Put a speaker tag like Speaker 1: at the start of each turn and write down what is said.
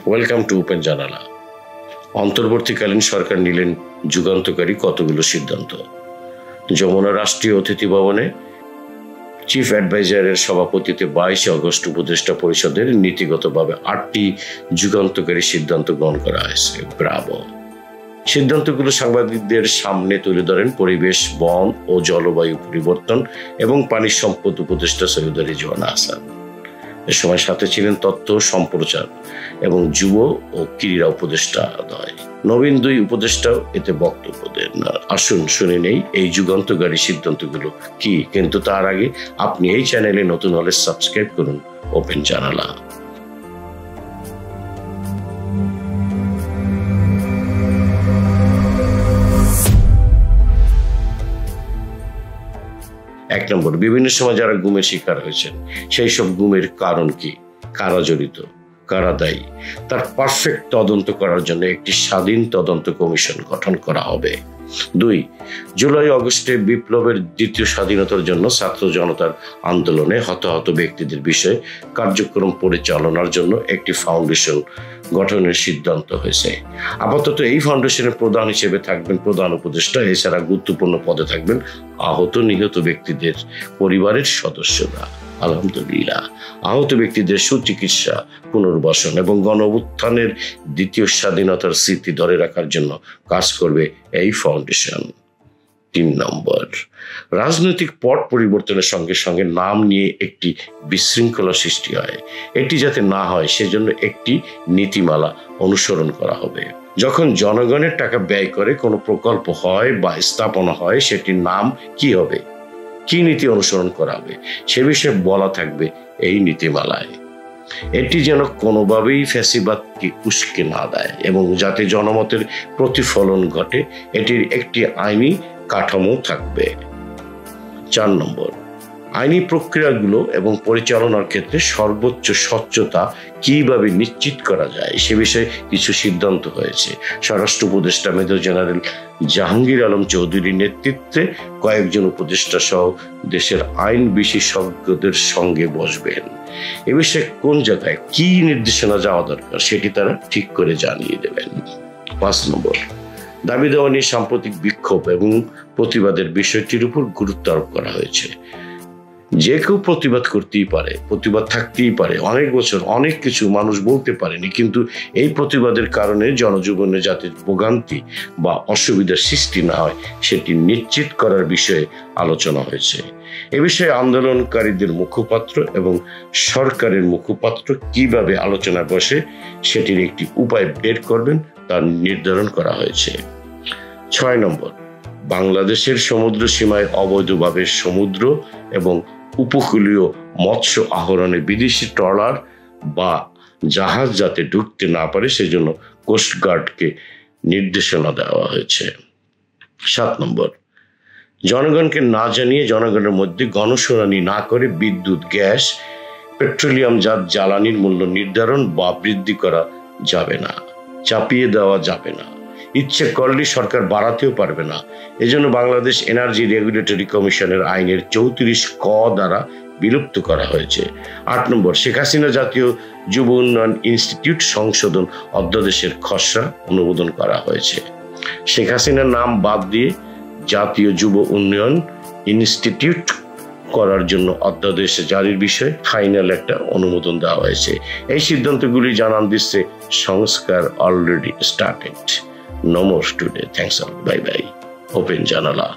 Speaker 1: Welcome to open জানালা। অন্তর্বর্তীকালীন সরকার নিলেন যুগান্তকারী কতগুলো সিদ্ধান্ত। যমুনা রাষ্ট্রীয় অতিথি ভবনে চিফ অ্যাডভাইজারের সভাপতিত্বে 22 আগস্ট উপদেষ্টা পরিষদের নীতিগতভাবে 8টি যুগান্তকারী সিদ্ধান্ত গ্রহণ করা হয়েছে। ব্রাভো! সিদ্ধান্তগুলো সাংবাদিকদের সামনে তুলে ধরেন পরিবেশ, বন ও জলবায়ু পরিবর্তন এবং পানি সম্পদ উপদেষ্টা সৈয়দ রিজওয়ানা হাসান। এ সময় সাথে ছিলেন তথ্য, সম্প্রচার এবং যুব ও ক্রীড়া উপদেষ্টাদ্বয়। নবীন 2 উপদেষ্টাও এতে বক্তব্য দেন। আসুন শুনে নেই এই যুগান্তকারী সিদ্ধান্তগুলো কি। কিন্তু তার আগে আপনি এই চ্যানেলে নতুন হলে সাবস্ক্রাইব করুন ওপেন জানালা। এক নম্বর, বিভিন্ন সময় যারা গুমের শিকার হয়েছেন সেই সব গুমের কারণ কি, কারা জড়িত, কারা দায়ী, তার পারফেক্ট তদন্ত করার জন্য একটি স্বাধীন তদন্ত কমিশন গঠন করা হবে। 2, জুলাই আগস্টে বিপ্লবের দ্বিতীয় স্বাধীনতার জন্য ছাত্র জনতার আন্দোলনে হতাহত ব্যক্তিদের বিষয়ে কার্যক্রম পরিচালনার জন্য একটি ফাউন্ডেশন গঠনের সিদ্ধান্ত হয়েছে। আপাতত এই ফাউন্ডেশনের প্রধান হিসেবে থাকবেন প্রধান উপদেষ্টা। এছাড়া গুরুত্বপূর্ণ পদে থাকবেন আহত নিহত ব্যক্তিদের পরিবারের সদস্যরা। আলহামদুলিল্লাহ, আহত ব্যক্তিদের সুচিকিৎসা, পুনর্বাসন এবং গণঅভ্যুত্থানের দ্বিতীয় স্বাধীনতার স্মৃতি ধরে রাখার জন্য কাজ করবে এই ফাউন্ডেশন। 3 নম্বর, রাজনৈতিক পট পরিবর্তনের সঙ্গে সঙ্গে নাম নিয়ে একটি বিশৃঙ্খলা সৃষ্টি হয়, এটি যাতে না হয় সেজন্য একটি নীতিমালা অনুসরণ করা হবে। যখন জনগণের টাকা ব্যয় করে কোনো প্রকল্প হয় বা স্থাপনা হয়, সেটির নাম কি হবে, কি নীতি অনুসরণ করা হবে সে বিষয়ে বলা থাকবে এই নীতিমালায়। এটি যেন কোনোভাবেই ফ্যাসিবাদকে উস্কে না দেয় এবং যাতে জনমতের প্রতিফলন ঘটে, এটির একটি আইনি কাঠামো থাকবে। 4 নম্বর, আইনি প্রক্রিয়াগুলো এবং পরিচালনার ক্ষেত্রে সর্বোচ্চ স্বচ্ছতা কিভাবে নিশ্চিত করা যায় সে বিষয়ে কিছু সিদ্ধান্ত হয়েছে। স্বরাষ্ট্র উপদেষ্টা মেজর জেনারেল জাহাঙ্গীর আলম চৌধুরীর নেতৃত্বে কয়েকজন উপদেষ্টা সহ দেশের আইন বিশেষজ্ঞদের সঙ্গে বসবেন। এ বিষয়ে কোন জায়গায় কি নির্দেশনা যাওয়া দরকার সেটি তারা ঠিক করে জানিয়ে দেবেন। 5 নম্বর, দাবি দেওয়া নিয়ে সাম্প্রতিক বিক্ষোভ এবং প্রতিবাদের বিষয়টির উপর গুরুত্ব আরোপ করা হয়েছে। যে কেউ প্রতিবাদ করতেই পারে, প্রতিবাদ থাকতেই পারে। অনেক বছর অনেক কিছু মানুষ বলতে পারেনি, কিন্তু এই প্রতিবাদের কারণে জনজীবনে যাতে ভোগান্তি বা অসুবিধার সৃষ্টি না হয় সেটি নিশ্চিত করার বিষয়ে আলোচনা হয়েছে। এ বিষয়ে আন্দোলনকারীদের মুখপাত্র এবং সরকারের মুখপাত্র কিভাবে আলোচনা বসে সেটির একটি উপায় বের করবেন তা নির্ধারণ করা হয়েছে। 6 নম্বর, বাংলাদেশের সমুদ্র সীমায় অবৈধভাবে সমুদ্র এবং উপকূলীয় মৎস্য আহরণে বিদেশি ট্রলার বা জাহাজ যাতে ঢুকতে না পারে সেজন্য কোস্টগার্ডকে নির্দেশনা দেওয়া হয়েছে। 7 নম্বর, জনগণকে না জানিয়ে জনগণের মধ্যে গণশুনানি না করে বিদ্যুৎ, গ্যাস, পেট্রোলিয়ামজাত জ্বালানির মূল্য নির্ধারণ বা বৃদ্ধি করা যাবে না, চাপিয়ে দেওয়া যাবে না। ইচ্ছে করলে সরকার বাড়াতেও পারবে না। এজন্য বাংলাদেশ এনার্জি রেগুলেটরি কমিশনের আইনের 34 ক দ্বারা বিলুপ্ত করা হয়েছে। 8 নম্বর, শেখ হাসিনা জাতীয় যুব উন্নয়ন ইনস্টিটিউট সংশোধন অধ্যাদেশের খসড়া অনুমোদন করা হয়েছে। শেখ হাসিনার নাম বাদ দিয়ে জাতীয় যুব উন্নয়ন ইনস্টিটিউট করার জন্য অধ্যাদেশ জারির বিষয়ে ফাইনাল একটা অনুমোদন দেওয়া হয়েছে। এই সিদ্ধান্তগুলি জানান দিচ্ছে সংস্কার already started. No more today. Thanks all. Bye bye. Open Janala.